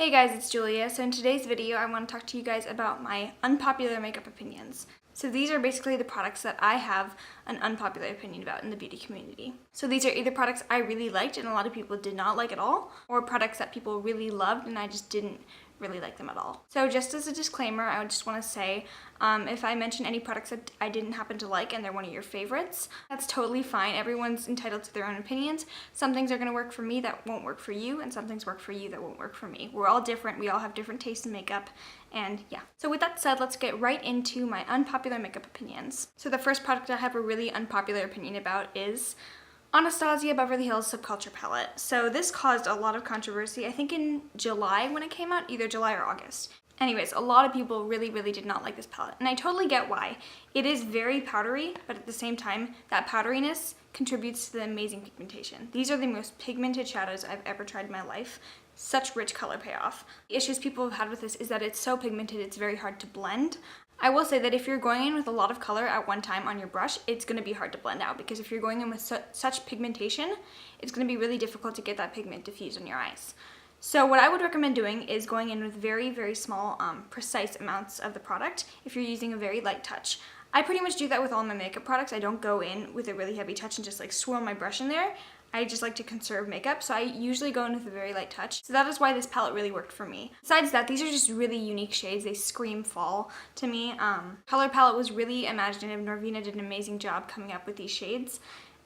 Hey guys, it's Julia. So in today's video, I want to talk to you guys about my unpopular makeup opinions. So these are basically the products that I have an unpopular opinion about in the beauty community. So these are either products I really liked and a lot of people did not like at all, or products that people really loved and I just didn't really like them at all. So just as a disclaimer, I would just want to say, if I mention any products that I didn't happen to like and they're one of your favorites, that's totally fine. Everyone's entitled to their own opinions. Some things are going to work for me that won't work for you, and some things work for you that won't work for me. We're all different. We all have different tastes in makeup, and yeah. So with that said, let's get right into my unpopular makeup opinions. So the first product I have a really unpopular opinion about is Anastasia Beverly Hills Subculture palette. So this caused a lot of controversy, I think in July when it came out, either July or August. Anyways, a lot of people really did not like this palette, and I totally get why. It is very powdery, but at the same time, that powderiness contributes to the amazing pigmentation. These are the most pigmented shadows I've ever tried in my life. Such rich color payoff. The issues people have had with this is that it's so pigmented, it's very hard to blend. I will say that if you're going in with a lot of color at one time on your brush, it's going to be hard to blend out, because if you're going in with such pigmentation, it's going to be really difficult to get that pigment diffused on your eyes. So what I would recommend doing is going in with very small, precise amounts of the product if you're using a very light touch. I pretty much do that with all my makeup products. I don't go in with a really heavy touch and just like swirl my brush in there. I just like to conserve makeup, so I usually go in with a very light touch. So that is why this palette really worked for me. Besides that, these are just really unique shades. They scream fall to me. Color palette was really imaginative. Norvina did an amazing job coming up with these shades.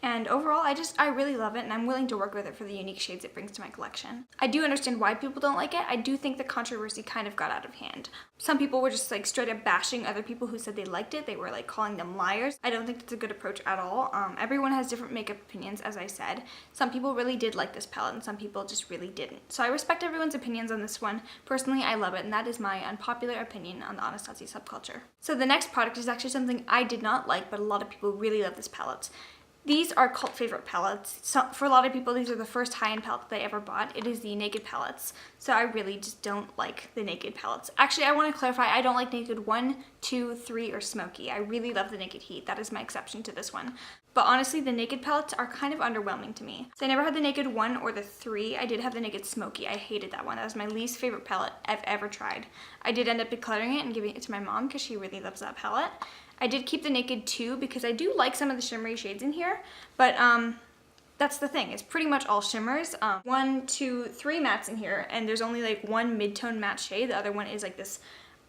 And overall, I really love it, and I'm willing to work with it for the unique shades it brings to my collection. I do understand why people don't like it. I do think the controversy kind of got out of hand. Some people were just like straight up bashing other people who said they liked it. They were like calling them liars. I don't think that's a good approach at all. Everyone has different makeup opinions, as I said. Some people really did like this palette, and some people just really didn't. So I respect everyone's opinions on this one. Personally, I love it, and that is my unpopular opinion on the Anastasia Subculture. So the next product is actually something I did not like, but a lot of people really love this palette. These are cult favorite palettes. So for a lot of people, these are the first high-end palette they ever bought. It is the Naked palettes. So I really just don't like the Naked palettes. Actually, I want to clarify, I don't like Naked 1, 2, 3, or Smoky. I really love the Naked Heat. That is my exception to this one. But honestly, the Naked palettes are kind of underwhelming to me. So I never had the Naked 1 or the 3. I did have the Naked Smoky. I hated that one. That was my least favorite palette I've ever tried. I did end up decluttering it and giving it to my mom because she really loves that palette. I did keep the Naked 2 because I do like some of the shimmery shades in here, but that's the thing. It's pretty much all shimmers. 1, 2, 3 mattes in here, and there's only like one mid-tone matte shade. The other one is like this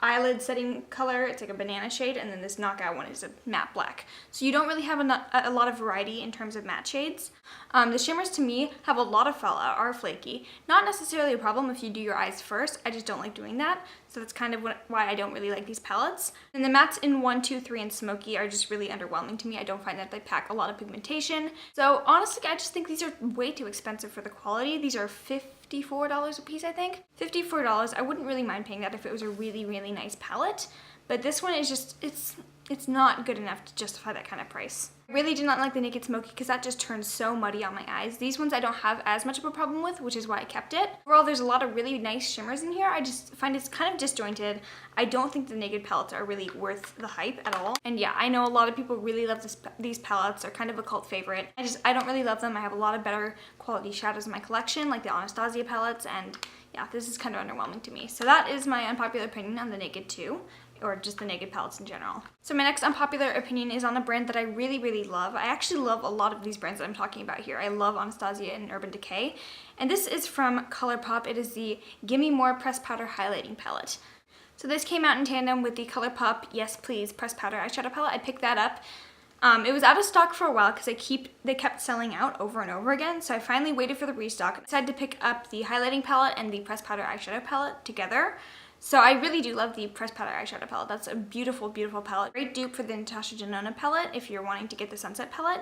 eyelid setting color. It's like a banana shade, and then this knockout one is a matte black. So you don't really have a lot of variety in terms of matte shades. The shimmers to me have a lot of fallout, are flaky. Not necessarily a problem if you do your eyes first. I just don't like doing that. So that's kind of why I don't really like these palettes. And the mattes in 1, 2, 3, and Smoky are just really underwhelming to me. I don't find that they pack a lot of pigmentation. So honestly, I just think these are way too expensive for the quality. These are $54 a piece, I think. $54, I wouldn't really mind paying that if it was a really nice palette. But this one is just, it's not good enough to justify that kind of price. I really did not like the Naked Smoky because that just turns so muddy on my eyes. These ones I don't have as much of a problem with, which is why I kept it. Overall, there's a lot of really nice shimmers in here. I just find it's kind of disjointed. I don't think the Naked palettes are really worth the hype at all. And yeah, I know a lot of people really love these palettes. They're kind of a cult favorite. I don't really love them. I have a lot of better quality shadows in my collection, like the Anastasia palettes, and yeah, this is kind of underwhelming to me. So that is my unpopular opinion on the Naked 2. Or just the Naked palettes in general. So my next unpopular opinion is on a brand that I really love. I actually love a lot of these brands that I'm talking about here. I love Anastasia and Urban Decay. And this is from ColourPop. It is the Gimme More Pressed Powder Highlighting Palette. So this came out in tandem with the ColourPop Yes Please Pressed Powder Eyeshadow Palette. I picked that up. It was out of stock for a while because they kept selling out over and over again. So I finally waited for the restock. I decided to pick up the highlighting palette and the pressed powder eyeshadow palette together. So I really do love the pressed powder eyeshadow palette. That's a beautiful palette. Great dupe for the Natasha Denona palette if you're wanting to get the Sunset palette.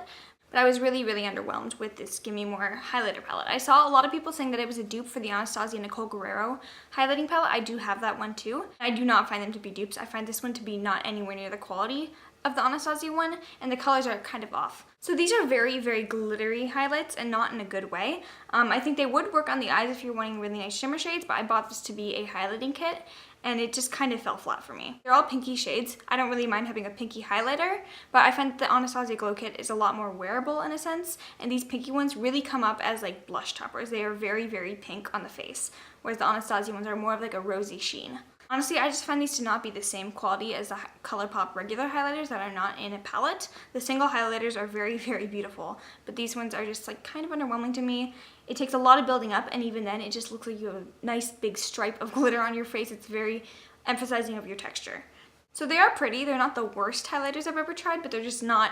But I was really underwhelmed with this Gimme More highlighter palette. I saw a lot of people saying that it was a dupe for the Anastasia Nicole Guerrero highlighting palette. I do have that one too. I do not find them to be dupes. I find this one to be not anywhere near the quality of the Anastasia one, and the colors are kind of off. So these are very, very glittery highlights and not in a good way. I think they would work on the eyes if you're wanting really nice shimmer shades, but I bought this to be a highlighting kit and it just kind of fell flat for me. They're all pinky shades. I don't really mind having a pinky highlighter, but I find that the Anastasia Glow Kit is a lot more wearable in a sense, and these pinky ones really come up as like blush toppers. They are very, very pink on the face, whereas the Anastasia ones are more of like a rosy sheen. Honestly, I just find these to not be the same quality as the ColourPop regular highlighters that are not in a palette. The single highlighters are very, very beautiful, but these ones are just like kind of underwhelming to me. It takes a lot of building up, and even then, it just looks like you have a nice big stripe of glitter on your face. It's very emphasizing of your texture. So they are pretty. They're not the worst highlighters I've ever tried, but they're just not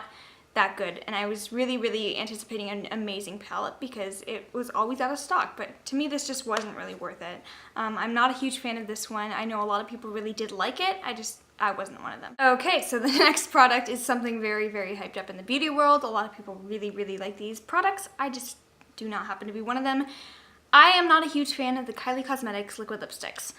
that good. And I was really, really anticipating an amazing palette because it was always out of stock, but to me this just wasn't really worth it. I'm not a huge fan of this one. I know a lot of people really did like it. I wasn't one of them. Okay, so the next product is something very, very hyped up in the beauty world. A lot of people really, really like these products. I just do not happen to be one of them. I am not a huge fan of the Kylie Cosmetics liquid lipsticks.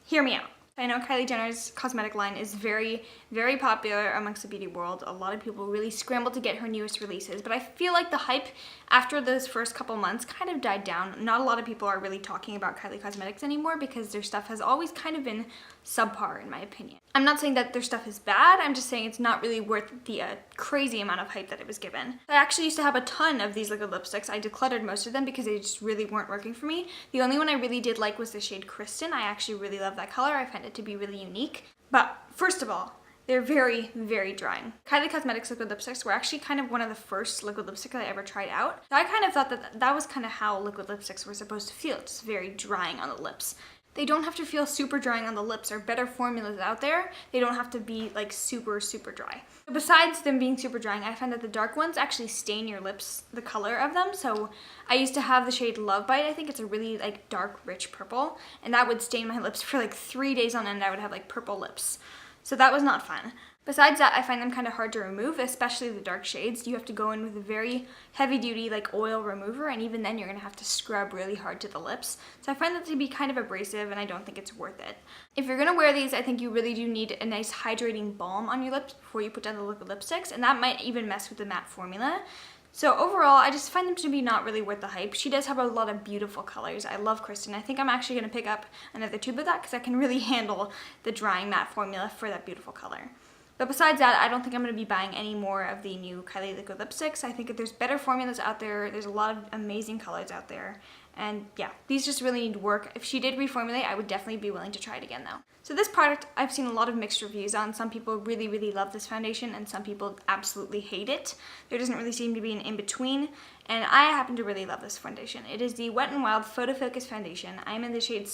Hear me out. I know Kylie Jenner's cosmetic line is very, very popular amongst the beauty world. A lot of people really scramble to get her newest releases, but I feel like the hype after those first couple months kind of died down. Not a lot of people are really talking about Kylie Cosmetics anymore because their stuff has always kind of been subpar in my opinion. I'm not saying that their stuff is bad, I'm just saying it's not really worth the crazy amount of hype that it was given. I actually used to have a ton of these liquid lipsticks. I decluttered most of them because they just really weren't working for me. The only one I really did like was the shade Kristen. I actually really love that color. I find it to be really unique. But first of all, they're very, very drying. Kylie Cosmetics liquid lipsticks were actually kind of one of the first liquid lipsticks I ever tried out. So I kind of thought that that was kind of how liquid lipsticks were supposed to feel, just very drying on the lips. They don't have to feel super drying on the lips. There are better formulas out there. They don't have to be like super, super dry. So besides them being super drying, I find that the dark ones actually stain your lips, the color of them. So I used to have the shade Love Bite. I think it's a really like dark, rich purple, and that would stain my lips for like 3 days on end. I would have like purple lips. So that was not fun. Besides that, I find them kind of hard to remove, especially the dark shades. You have to go in with a very heavy duty like oil remover, and even then you're going to have to scrub really hard to the lips. So I find that to be kind of abrasive, and I don't think it's worth it. If you're going to wear these, I think you really do need a nice hydrating balm on your lips before you put down the liquid lipsticks, and that might even mess with the matte formula. So overall, I just find them to be not really worth the hype. She does have a lot of beautiful colors. I love Kristen. I think I'm actually going to pick up another tube of that because I can really handle the drying matte formula for that beautiful color. But besides that, I don't think I'm going to be buying any more of the new Kylie liquid lipsticks. I think that there's better formulas out there. There's a lot of amazing colors out there. And yeah, these just really need work. If she did reformulate, I would definitely be willing to try it again though. So this product, I've seen a lot of mixed reviews on. Some people really, really love this foundation and some people absolutely hate it. There doesn't really seem to be an in-between. And I happen to really love this foundation. It is the Wet n Wild Photo Focus Foundation. I'm in the shade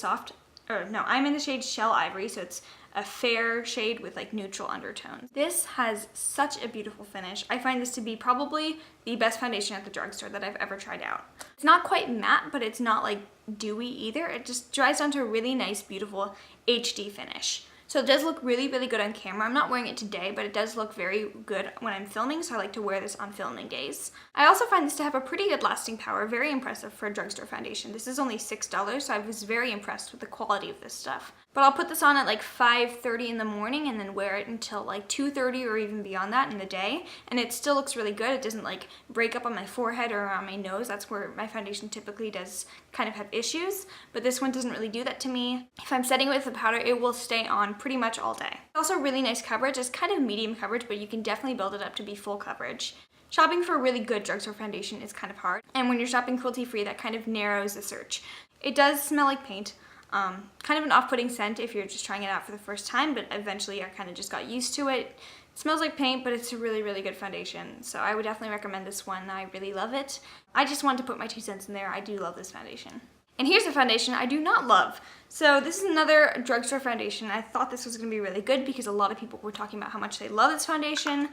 I'm in the shade Shell Ivory, so it's a fair shade with like neutral undertones. This has such a beautiful finish. I find this to be probably the best foundation at the drugstore that I've ever tried out. It's not quite matte, but it's not like dewy either. It just dries down to a really nice, beautiful HD finish. So it does look really, really good on camera. I'm not wearing it today, but it does look very good when I'm filming, so I like to wear this on filming days. I also find this to have a pretty good lasting power, very impressive for a drugstore foundation. This is only $6, so I was very impressed with the quality of this stuff. But I'll put this on at like 5:30 in the morning and then wear it until like 2:30 or even beyond that in the day. And it still looks really good. It doesn't like break up on my forehead or on my nose. That's where my foundation typically does kind of have issues. But this one doesn't really do that to me. If I'm setting it with the powder, it will stay on pretty much all day. Also really nice coverage. It's kind of medium coverage, but you can definitely build it up to be full coverage. Shopping for a really good drugstore foundation is kind of hard. And when you're shopping cruelty-free, that kind of narrows the search. It does smell like paint. Kind of an off-putting scent if you're just trying it out for the first time, but eventually I kind of just got used to it. It smells like paint, but it's a really, really good foundation. So I would definitely recommend this one. I really love it. I just wanted to put my 2 cents in there. I do love this foundation. And here's a foundation I do not love. So this is another drugstore foundation. I thought this was going to be really good because a lot of people were talking about how much they love this foundation.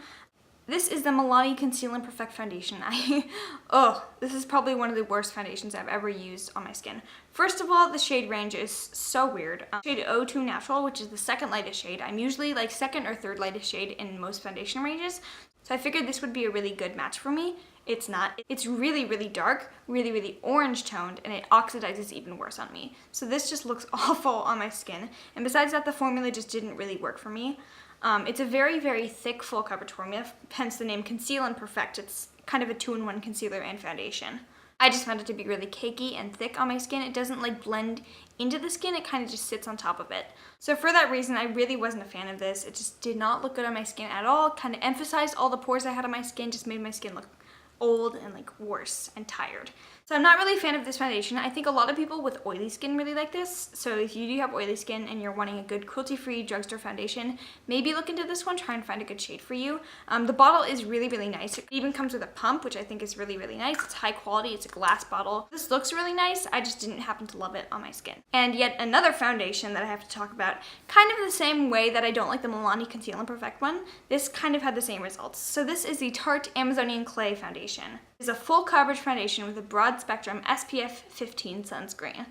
This is the Milani Conceal and Perfect Foundation. This is probably one of the worst foundations I've ever used on my skin. First of all, the shade range is so weird. Shade 02 Natural, which is the second lightest shade. I'm usually like second or third lightest shade in most foundation ranges. So I figured this would be a really good match for me. It's not. It's really, really dark, really, really orange toned, and it oxidizes even worse on me. So this just looks awful on my skin. And besides that, the formula just didn't really work for me. It's a very, very thick, full coverage formula, hence the name Conceal and Perfect. It's kind of a 2-in-1 concealer and foundation. I just found it to be really cakey and thick on my skin. It doesn't like blend into the skin, it kind of just sits on top of it. So for that reason, I really wasn't a fan of this. It just did not look good on my skin at all. Kind of emphasized all the pores I had on my skin, just made my skin look old and like worse and tired. So I'm not really a fan of this foundation. I think a lot of people with oily skin really like this. So if you do have oily skin and you're wanting a good cruelty-free drugstore foundation, maybe look into this one, try and find a good shade for you. The bottle is really, really nice. It even comes with a pump, which I think is really, really nice. It's high quality, it's a glass bottle. This looks really nice, I just didn't happen to love it on my skin. And yet another foundation that I have to talk about, kind of the same way that I don't like the Milani Conceal and Perfect one, this kind of had the same results. So this is the Tarte Amazonian Clay Foundation. It's a full coverage foundation with a broad spectrum SPF 15 sunscreen.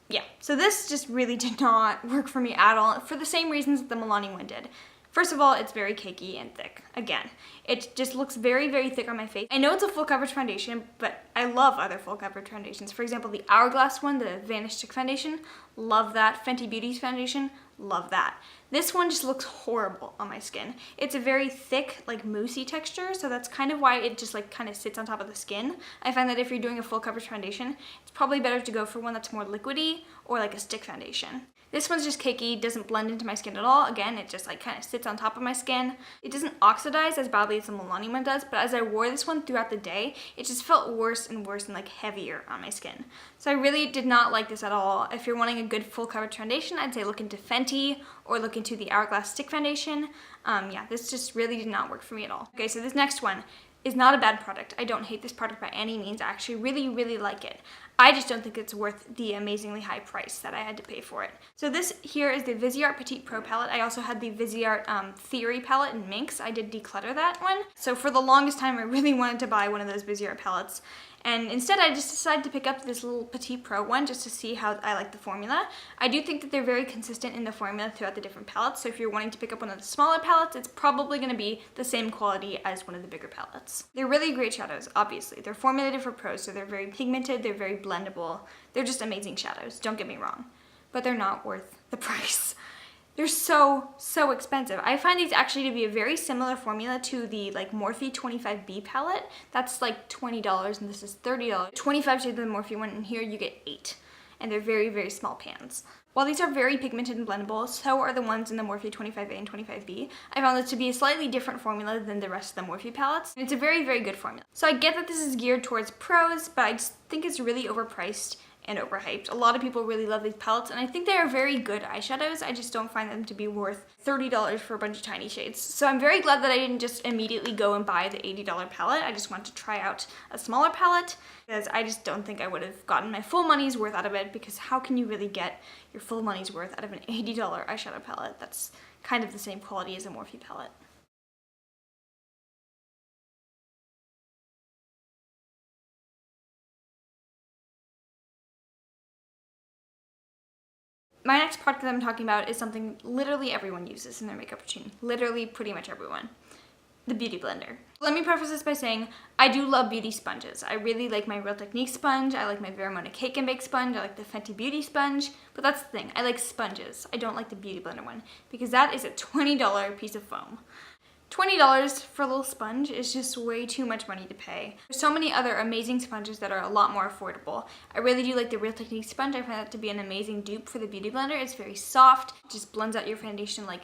Yeah, so this just really did not work for me at all for the same reasons that the Milani one did. First of all, it's very cakey and thick. Again, it just looks very, very thick on my face. I know it's a full coverage foundation, but I love other full coverage foundations. For example, the Hourglass one, the Vanish Stick foundation, love that. Fenty Beauty's foundation, love that. This one just looks horrible on my skin. It's a very thick, like moussey texture, so that's kind of why it just like kind of sits on top of the skin. I find that if you're doing a full coverage foundation, it's probably better to go for one that's more liquidy or like a stick foundation. This one's just cakey, doesn't blend into my skin at all. Again, it just like kind of sits on top of my skin. It doesn't oxidize as badly as the Milani one does, but as I wore this one throughout the day, it just felt worse and worse and like heavier on my skin. So I really did not like this at all. If you're wanting a good full coverage foundation, I'd say look into Fenty or look into the Hourglass Stick Foundation. Yeah, this just really did not work for me at all. Okay, so this next one is not a bad product. I don't hate this product by any means. I actually really, really like it. I just don't think it's worth the amazingly high price that I had to pay for it. So this here is the Viseart Petite Pro palette. I also had the Viseart Theory palette in Minx. I did declutter that one. So for the longest time, I really wanted to buy one of those Viseart palettes. And instead, I just decided to pick up this little Petite Pro one just to see how I like the formula. I do think that they're very consistent in the formula throughout the different palettes, so if you're wanting to pick up one of the smaller palettes, it's probably going to be the same quality as one of the bigger palettes. They're really great shadows, obviously. They're formulated for pros, so they're very pigmented, they're very blendable. They're just amazing shadows, don't get me wrong. But they're not worth the price. They're so, so expensive. I find these actually to be a very similar formula to the like Morphe 25B palette. That's like $20 and this is $30. 25 shades of the Morphe one, and here you get 8. And they're very, very small pans. While these are very pigmented and blendable, so are the ones in the Morphe 25A and 25B. I found this to be a slightly different formula than the rest of the Morphe palettes. And it's a very, very good formula. So I get that this is geared towards pros, but I just think it's really overpriced and overhyped. A lot of people really love these palettes, and I think they are very good eyeshadows. I just don't find them to be worth $30 for a bunch of tiny shades. So I'm very glad that I didn't just immediately go and buy the $80 palette. I just wanted to try out a smaller palette because I just don't think I would have gotten my full money's worth out of it, because how can you really get your full money's worth out of an $80 eyeshadow palette that's kind of the same quality as a Morphe palette? My next product that I'm talking about is something literally everyone uses in their makeup routine. Literally pretty much everyone. The BeautyBlender. Let me preface this by saying I do love beauty sponges. I really like my Real Technique sponge, I like my Veramona Cake and Bake sponge, I like the Fenty Beauty sponge, but that's the thing, I like sponges. I don't like the BeautyBlender one, because that is a $20 piece of foam. $20 for a little sponge is just way too much money to pay. There's so many other amazing sponges that are a lot more affordable. I really do like the Real Technique sponge. I find that to be an amazing dupe for the BeautyBlender. It's very soft, it just blends out your foundation like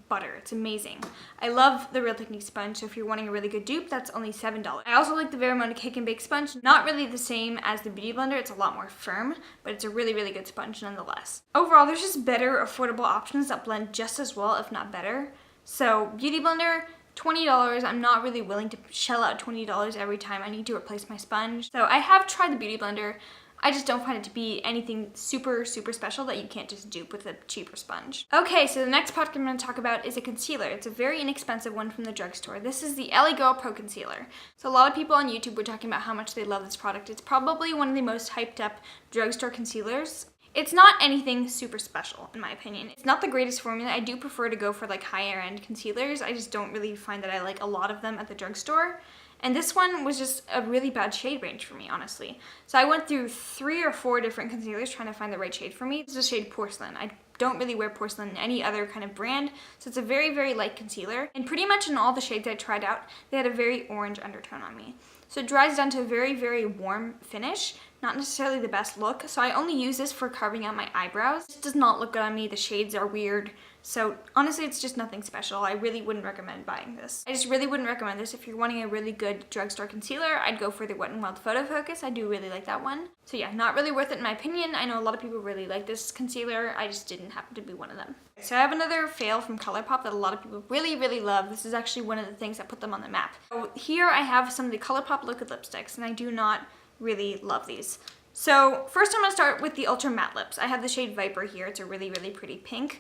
butter. It's amazing. I love the Real Technique sponge, so if you're wanting a really good dupe, that's only $7. I also like the Veramona Cake and Bake sponge. Not really the same as the BeautyBlender, it's a lot more firm, but it's a really, really good sponge nonetheless. Overall, there's just better affordable options that blend just as well, if not better. So BeautyBlender, $20. I'm not really willing to shell out $20 every time I need to replace my sponge. So I have tried the BeautyBlender. I just don't find it to be anything super, super special that you can't just dupe with a cheaper sponge. Okay, so the next product I'm going to talk about is a concealer. It's a very inexpensive one from the drugstore. This is the LA Girl Pro Concealer. So a lot of people on YouTube were talking about how much they love this product. It's probably one of the most hyped up drugstore concealers. It's not anything super special, in my opinion. It's not the greatest formula. I do prefer to go for like higher end concealers. I just don't really find that I like a lot of them at the drugstore. And this one was just a really bad shade range for me, honestly. So I went through 3 or 4 different concealers trying to find the right shade for me. This is the shade Porcelain. I don't really wear porcelain in any other kind of brand, so it's a very, very light concealer. And pretty much in all the shades I tried out, they had a very orange undertone on me. So it dries down to a very, very warm finish, not necessarily the best look. So I only use this for carving out my eyebrows. It does not look good on me, the shades are weird. So honestly, it's just nothing special. I really wouldn't recommend buying this. I just really wouldn't recommend this. If you're wanting a really good drugstore concealer, I'd go for the Wet n Wild Photo Focus. I do really like that one. So yeah, not really worth it in my opinion. I know a lot of people really like this concealer. I just didn't happen to be one of them. So I have another fail from ColourPop that a lot of people really, really love. This is actually one of the things that put them on the map. So here I have some of the ColourPop liquid lipsticks, and I do not really love these. So first I'm going to start with the Ultra Matte Lips. I have the shade Viper here. It's a really, really pretty pink.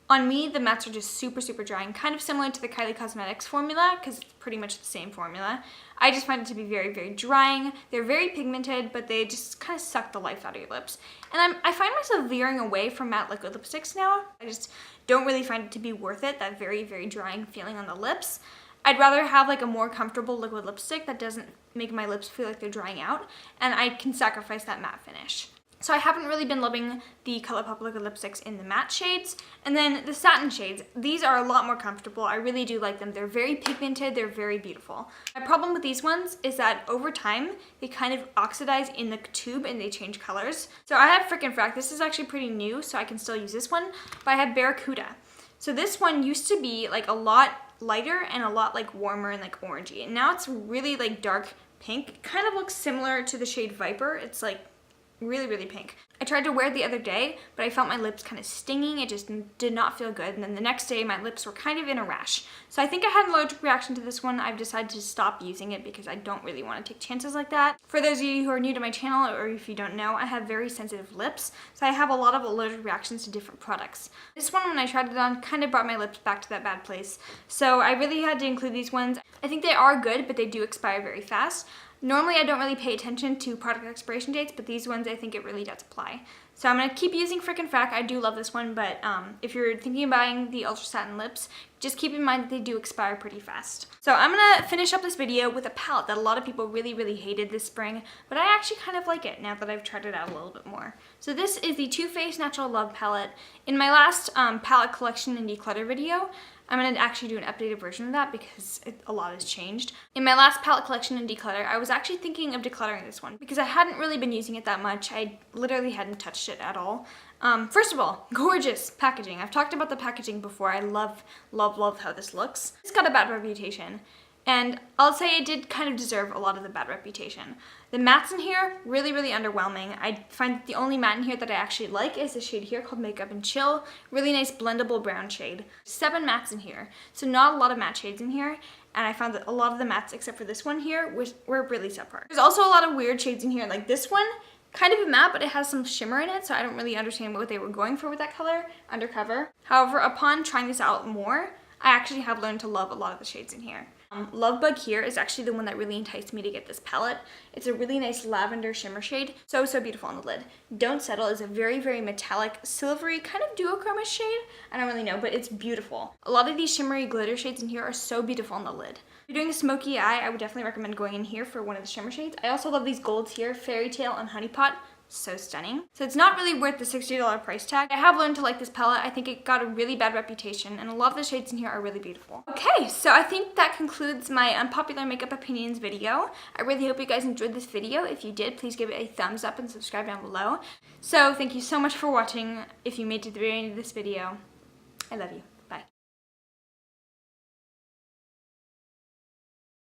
On me, the mattes are just super, super drying, kind of similar to the Kylie Cosmetics formula, because it's pretty much the same formula. I just find it to be very, very drying. They're very pigmented, but they just kind of suck the life out of your lips. And I find myself veering away from matte liquid lipsticks now. I just don't really find it to be worth it, that very, very drying feeling on the lips. I'd rather have like a more comfortable liquid lipstick that doesn't make my lips feel like they're drying out, and I can sacrifice that matte finish. So I haven't really been loving the ColourPop liquid lipsticks in the matte shades. And then the satin shades, these are a lot more comfortable. I really do like them. They're very pigmented, they're very beautiful. My problem with these ones is that over time, they kind of oxidize in the tube and they change colors. So I have Frickin' Frack. This is actually pretty new, so I can still use this one. But I have Barracuda. So this one used to be like a lot lighter and a lot like warmer and like orangey. And now it's really like dark pink. It kind of looks similar to the shade Viper. It's like really, really pink. I tried to wear it the other day, but I felt my lips kind of stinging. It just did not feel good. And then the next day, my lips were kind of in a rash. So I think I had an allergic reaction to this one. I've decided to stop using it because I don't really want to take chances like that. For those of you who are new to my channel, or if you don't know, I have very sensitive lips. So I have a lot of allergic reactions to different products. This one, when I tried it on, kind of brought my lips back to that bad place. So I really had to include these ones. I think they are good, but they do expire very fast. Normally I don't really pay attention to product expiration dates, but these ones I think it really does apply. So I'm going to keep using Frickin' Frack. I do love this one, but if you're thinking of buying the Ultra Satin Lips, just keep in mind that they do expire pretty fast. So I'm going to finish up this video with a palette that a lot of people really, really hated this spring, but I actually kind of like it now that I've tried it out a little bit more. So this is the Too Faced Natural Love palette. In my last palette collection and declutter video, I'm going to actually do an updated version of that because a lot has changed. In my last palette collection and declutter, I was actually thinking of decluttering this one because I hadn't really been using it that much. I literally hadn't touched it at all. First of all, gorgeous packaging. I've talked about the packaging before. I love, love, love how this looks. It's got a bad reputation. And I'll say it did kind of deserve a lot of the bad reputation. The mattes in here, really, really underwhelming. I find that the only matte in here that I actually like is the shade here called Makeup and Chill. Really nice blendable brown shade. 7 mattes in here, so not a lot of matte shades in here. And I found that a lot of the mattes, except for this one here, were really subpar. There's also a lot of weird shades in here, like this one. Kind of a matte, but it has some shimmer in it, so I don't really understand what they were going for with that color, Undercover. However, upon trying this out more, I actually have learned to love a lot of the shades in here. Love Bug here is actually the one that really enticed me to get this palette. It's a really nice lavender shimmer shade. So, so beautiful on the lid. Don't Settle is a very, very metallic, silvery, kind of duochromous shade. I don't really know, but it's beautiful. A lot of these shimmery glitter shades in here are so beautiful on the lid. If you're doing a smoky eye, I would definitely recommend going in here for one of the shimmer shades. I also love these golds here, Fairy Tale and Honey Pot. So stunning. So it's not really worth the $60 price tag. I have learned to like this palette. I think it got a really bad reputation, and a lot of the shades in here are really beautiful. Okay, so I think that concludes my unpopular makeup opinions video. I really hope you guys enjoyed this video. If you did, please give it a thumbs up and subscribe down below. So thank you so much for watching. If you made it to the very end of this video, I love you.